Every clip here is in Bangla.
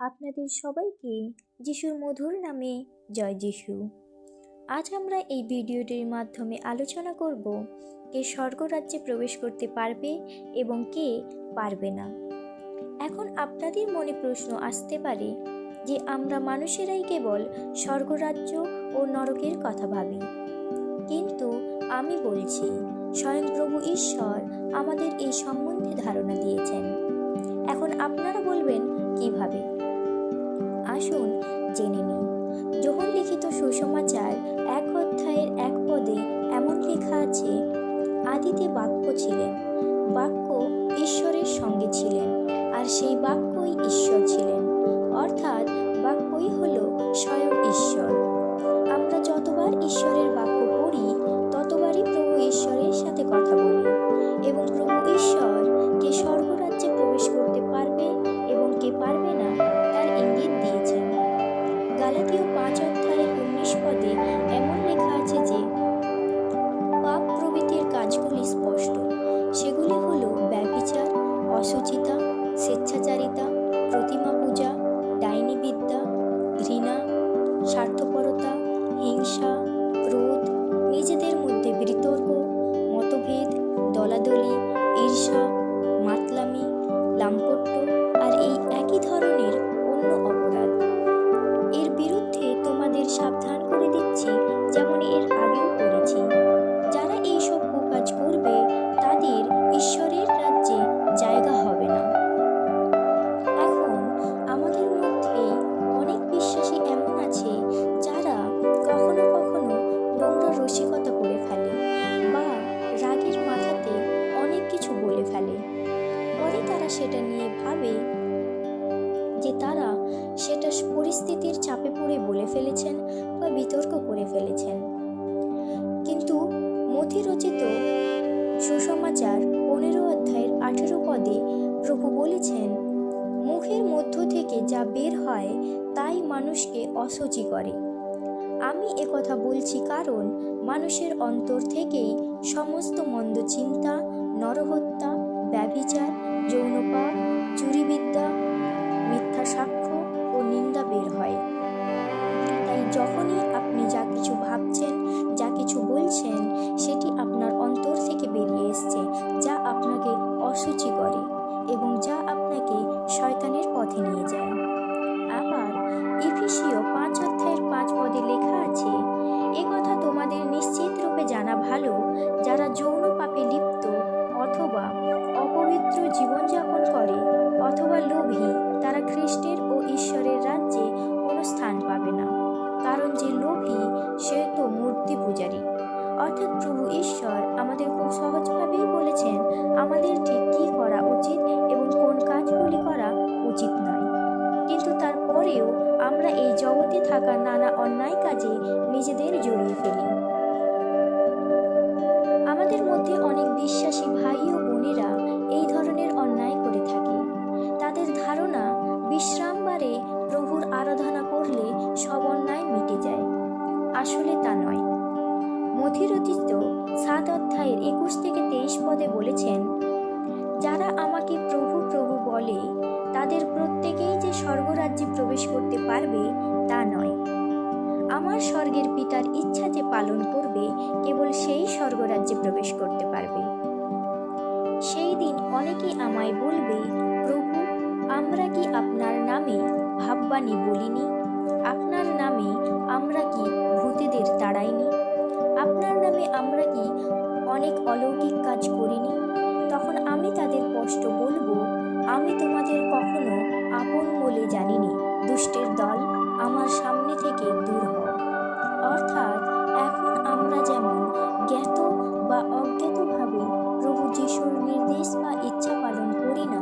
আপনাদের সবাইকে যিশুর মধুর নামে জয় যিশু। আজ আমরা এই ভিডিওটির মাধ্যমে আলোচনা করব কে স্বর্গরাজ্যে প্রবেশ করতে পারবে এবং কে পারবে না। এখন আপনাদের মনে প্রশ্ন আসতে পারে যে আমরা মানুষেরাই কেবল স্বর্গরাজ্য ও নরকের কথা ভাবি, কিন্তু আমি বলছি স্বয়ং প্রভু ঈশ্বর আমাদের এই সম্বন্ধে ধারণা দিয়েছেন। এখন আপনারা বলবেন কিভাবে? আসুন জেনে নিই। যোহন লিখিত সুসমাচার 1 অধ্যায়ের 1 পদে এমন লেখা আছে, আদিতে বাক্য ছিলেন, বাক্য ঈশ্বরের সঙ্গে ছিলেন, আর সেই বাক্যই ঈশ্বর ছিলেন। অর্থাৎ বাক্যই হলো স্বয়ং ঈশ্বর। আমরা যতবার ঈশ্বরের বাক্য পড়ি ততবারই প্রভু ঈশ্বরের সাথে কথা বলি এবং প্রভু ঈশ্বর কে স্বর্গরাজ্যে প্রবেশ করতে পারবে এবং কে পারবে না তার ইঙ্গিত দিয়েছেন। গালাতীয় 5 অধ্যায়ের 19 পদে এমন লেখা আছে যে পাপ প্রভৃতির কাজগুলি স্পষ্ট, সেগুলি হলো ব্যভিচার, অশুচিতা, স্বেচ্ছাচারিতা, প্রতিমা পূজা, ডাইনিবিদ্যা, ঘৃণা, স্বার্থপরতা, হিংসা, ক্রোধ, নিজেদের মধ্যে বিতর্ক, মতভেদ, দলাদলি, ঈর্ষা, মাতলামি, লাম্পট্য আর এই একই ধরনের অন্য অপরাধ। এর বিরুদ্ধে তোমাদের সাবধান করে দিচ্ছি, যেমন এর আগেও করেছি। যারা এই সব কুকাজ করবে তাদের ঈশ্বরের রাজ্যে জায়গা হবে না। এখন আমাদের মধ্যে অনেক বিশ্বাসী এমন আছে যারা কখনো কখনো নোংরা রসিকতা করে ফেলে বা রাগের মাথাতে অনেক কিছু বলে ফেলে। পরে তারা সেটা নিয়ে ভাবে যে তারা সেটা পরিস্থিতির চাপে পড়ে বলে ফেলেছেন বা বিতর্ক করে ফেলেছেন। কিন্তু মথি রচিত সুসমাচার 15 অধ্যায়ের 18 পদে প্রভু বলেছেন, মুখের মধ্য থেকে যা বের হয় তাই মানুষকে অশুচি করে। আমি একথা বলছি কারণ মানুষের অন্তর থেকেই সমস্ত মন্দ চিন্তা, নরহত্যা, ব্যভিচার, যৌনপাপ, চুরিবিদ্যা, মিথ্যা সাক্ষ্য ও নিন্দা বের হয়। তাই যখনই আপনি যা কিছু ভাবছেন, যা কিছু বলছেন, সেটি আপনার অন্তর থেকে বেরিয়ে এসছে, যা আপনাকে অশুচি করে এবং যা আপনাকে শয়তানের পথে নিয়ে যায়। আবার এফেসীয় 5 অধ্যায়ের 5 পদে লেখা আছে, এ কথা তোমাদের নিশ্চিত রূপে জানা ভালো, যারা যৌন পাপে লিপ্ত অথবা অপবিত্র জীবনযাপন করে অথবা লোভী, তারা খ্রিস্টের ও ঈশ্বরের রাজ্যে কোনো স্থান পাবে না। কারণ যে লোভী সে তো মূর্তি পূজারী। অর্থাৎ প্রভু ঈশ্বর আমাদের খুব সহজভাবেই বলেছেন আমাদের ঠিক কী করা উচিত এবং কোন কাজগুলি করা উচিত নয়। কিন্তু তারপরেও আমরা এই জগতে থাকা নানা অন্যায় কাজে নিজেদের জড়িয়ে ফেলি। আমাদের মধ্যে অনেক বিশ্বাসী ভাই ও বোনেরা এই ধরনের অন্যায় করে থাকে। তাদের ধারণা বিশ্রামবারে প্রভুর আরাধনা করলে সব অন্যায় মিটে যায়। আসলে তা নয়। মথি রচিত 7 অধ্যায়ের 21 থেকে 23 পদে বলেছেন, যারা আমাকে প্রভু প্রভু বলে তাদের প্রত্যেকেই যে স্বর্গরাজ্যে প্রবেশ করতে পারবে তা নয়। আমার স্বর্গের পিতার ইচ্ছা যে পালন করবে কেবল সেই স্বর্গরাজ্যে প্রবেশ করতে পারবে। সেই দিন অনেকেই আমায় বলবে, প্রভু, আমরা কি আপনার নামে ভাববাণী বলিনি? আপনার নামে আমরা কি ভূতেদের তাড়াইনি? আপনার নামে আমরা কি অনেক অলৌকিক কাজ করিনি? তখন আমি তাদের স্পষ্ট বলবো, আমি তোমাদের কখনো আপন বলে জানিনি, দুষ্টের দল, আমার সামনে থেকে দূর হও। অর্থাৎ এখন আমরা যেমন জ্ঞাত বা অজ্ঞাতভাবে প্রভু যিশুর নির্দেশ বা ইচ্ছা পালন করি না,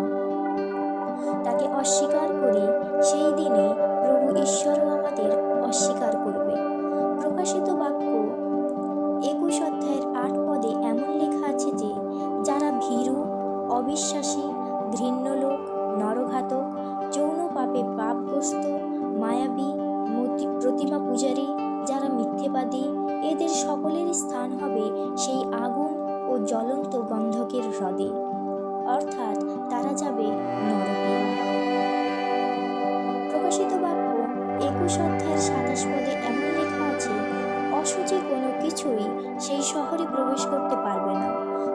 তাকে অস্বীকার করি, সেই দিনে প্রভু ঈশ্বরও আমাদের অস্বীকার করবে। প্রকাশিত বাক্য 21 অধ্যায়ের 8 পদে এমন লেখা আছে যে যারা ভীরু, অবিশ্বাসী, ঘৃণ্য লোক, নরঘাতক, যৌন পাপে পাপগ্রস্ত, মায়াবী, প্রতিমা পূজারী, যারা মিথ্যেবাদী, এদের সকলের স্থান হবে সেই আগুন ও জ্বলন্ত গন্ধকের হ্রদে। অর্থাৎ তারা যাবে নরকে। প্রকাশিত বাক্য 21 অধ্যায়ের 27 পদে এমন লেখা আছে, অশুচি কোনো কিছুই সেই শহরে প্রবেশ করতে পারবে না।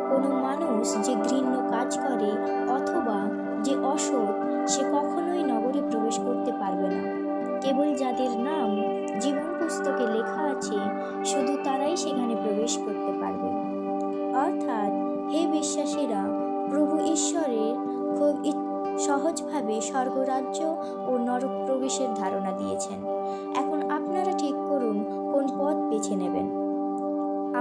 কোনো মানুষ যে ঘৃণ্য কাজ করে অথবা যে অসৎ, সে কখনোই নগরে প্রবেশ করতে পারবে না। কেবল যাদের নাম জীবন পুস্তকে লেখা আছে, শুধু তারাই সেখানে প্রবেশ করতে পারবে। অর্থাৎ হে বিশ্বাসীরা, প্রভু ঈশ্বরের খুব সহজভাবে স্বর্গরাজ্য ও নরক প্রবেশের ধারণা দিয়েছেন। এখন আপনারা ঠিক করুন কোন পথ বেছে নেবেন।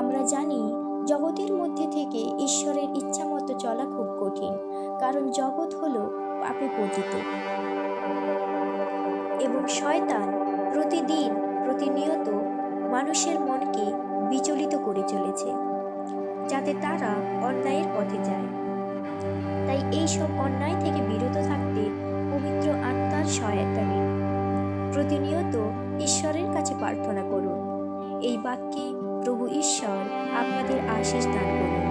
আমরা জানি জগতের মধ্যে থেকে ঈশ্বরের ইচ্ছা মতো চলা খুব কঠিন, কারণ জগৎ হলো পাপে পতিত এবং শয়তান প্রতিনিয়ত মানুষের মনকে বিচলিত করে চলেছে, যাতে তারা অন্যায়ের পথে যায়। তাই এই সব অন্যায় থেকে বিরত থাকতে পবিত্র আত্মার সহায়তা নিন। প্রতিনিয়ত ঈশ্বরের কাছে প্রার্থনা করুন। এই বাক্যে প্রভু ঈশ্বর আপনাদের আশীষ দান করুন।